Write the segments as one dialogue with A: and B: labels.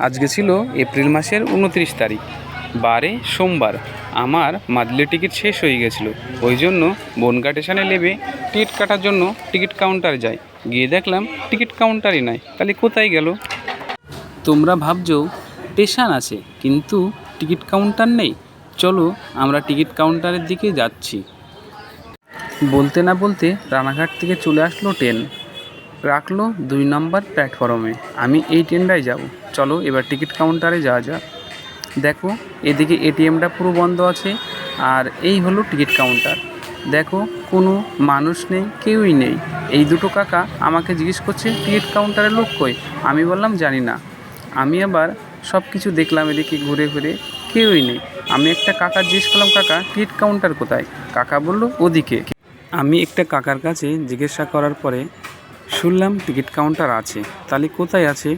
A: আজকে ছিল এপ্রিল মাসের 29 তারিখ, বারে সোমবার। আমার মাদলি টিকিট শেষ হয়ে গেছিলো, ওই জন্য বনগাঁ স্টেশনে নেমে টিকিট কাটার জন্য টিকিট কাউন্টারে যাই। গিয়ে দেখলাম টিকিট কাউন্টারই নাই, তাহলে কোথায় গেল? তোমরা ভাবছো স্টেশন আছে কিন্তু টিকিট কাউন্টার নেই। চলো আমরা টিকিট কাউন্টারের দিকে যাচ্ছি। বলতে না বলতে রানাঘাট থেকে চলে আসলো ট্রেন, রাখলো 2 নম্বর প্ল্যাটফর্মে। আমি এই ট্রেনটায় যাব। চলো এবার টিকিট কাউন্টারে যাওয়া যাক। দেখো এদিকে এটিএমটা পুরো বন্ধ আছে, আর এই হলো টিকিট কাউন্টার। দেখো কোনো মানুষ নেই, কেউই নেই। এই দুটো কাকা আমাকে জিজ্ঞেস করছে টিকিট কাউন্টারের লোক কই। আমি বললাম জানি না। আমি আবার সব কিছু দেখলাম, এদিকে ঘুরে ঘুরে কেউই নেই। আমি একটা কাকা জিজ্ঞেস করলাম, কাকা টিকিট কাউন্টার কোথায়? কাকা বলল ওদিকে। আমি একটা কাকার কাছে জিজ্ঞাসা করার পরে শুনলাম টিকিট কাউন্টার আছে। তাহলে কোথায় আছে?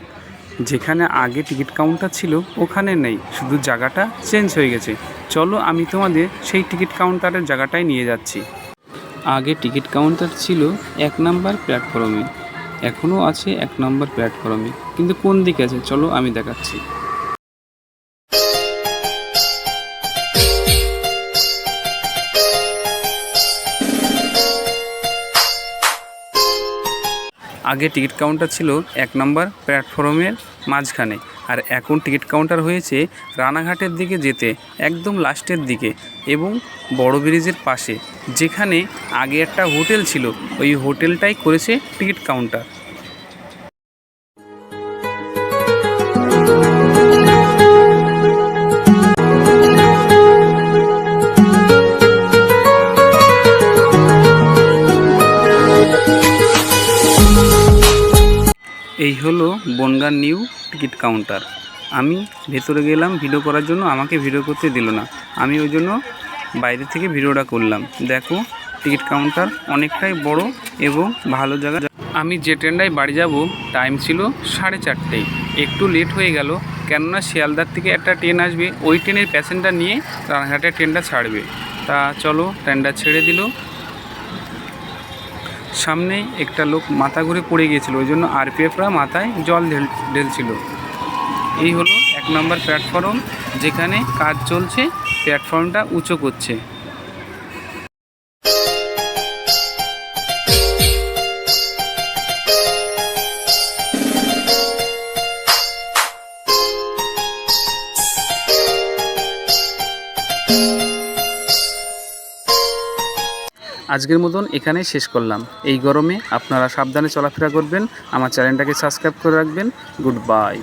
A: যেখানে আগে টিকিট কাউন্টার ছিল ওখানে নেই, শুধু জায়গাটা চেঞ্জ হয়ে গেছে। চলো আমি তোমাদের সেই টিকিট কাউন্টারের জায়গাটায় নিয়ে যাচ্ছি। আগে টিকিট কাউন্টার ছিল 1 নম্বর প্ল্যাটফর্মে, এখনও আছে 1 নম্বর প্ল্যাটফর্মে, কিন্তু কোন দিকে আছে চলো আমি দেখাচ্ছি। আগে টিকিট কাউন্টার ছিল 1 নম্বর প্ল্যাটফর্মের মাঝখানে, আর এখন টিকিট কাউন্টার হয়েছে রানাঘাটের দিকে যেতে একদম লাস্টের দিকে এবং বড় ব্রিজের পাশে। যেখানে আগে একটা হোটেল ছিল, ওই হোটেলটাই করেছে টিকিট কাউন্টার। এই হলো বনগাঁ নিউ টিকিট কাউন্টার। আমি ভেতরে গেলাম ভিডিও করার জন্য, আমাকে ভিডিও করতে দিল না। আমি ওই জন্য বাইরে থেকে ভিডিওটা করলাম। দেখো টিকিট কাউন্টার অনেকটাই বড় এবং ভালো জায়গা। আমি যে ট্রেনটায় বাড়ি যাব টাইম ছিল 4:30। একটু লেট হয়ে গেল, কেননা শিয়ালদার থেকে একটা ট্রেন আসবে, ওই ট্রেনের প্যাসেঞ্জার নিয়ে রানাঘাটের ট্রেনটা ছাড়বে। তা চলো ট্রেনটা ছেড়ে দিল। সামনে একটা লোক মাথা ঘুরে পড়ে গিয়েছিল, ওই জন্য আরপিএফরা মাথায় জল ঢেলছিল। এই হলো 1 নম্বর প্ল্যাটফর্ম, যেখানে কাজ চলছে, প্ল্যাটফর্মটা উঁচু করছে। আজকের মতন এখানেই শেষ করলাম। এই গরমে আপনারা সাবধানে চলাফেরা করবেন, আমার চ্যানেলটাকে সাবস্ক্রাইব করে রাখবেন। Good bye.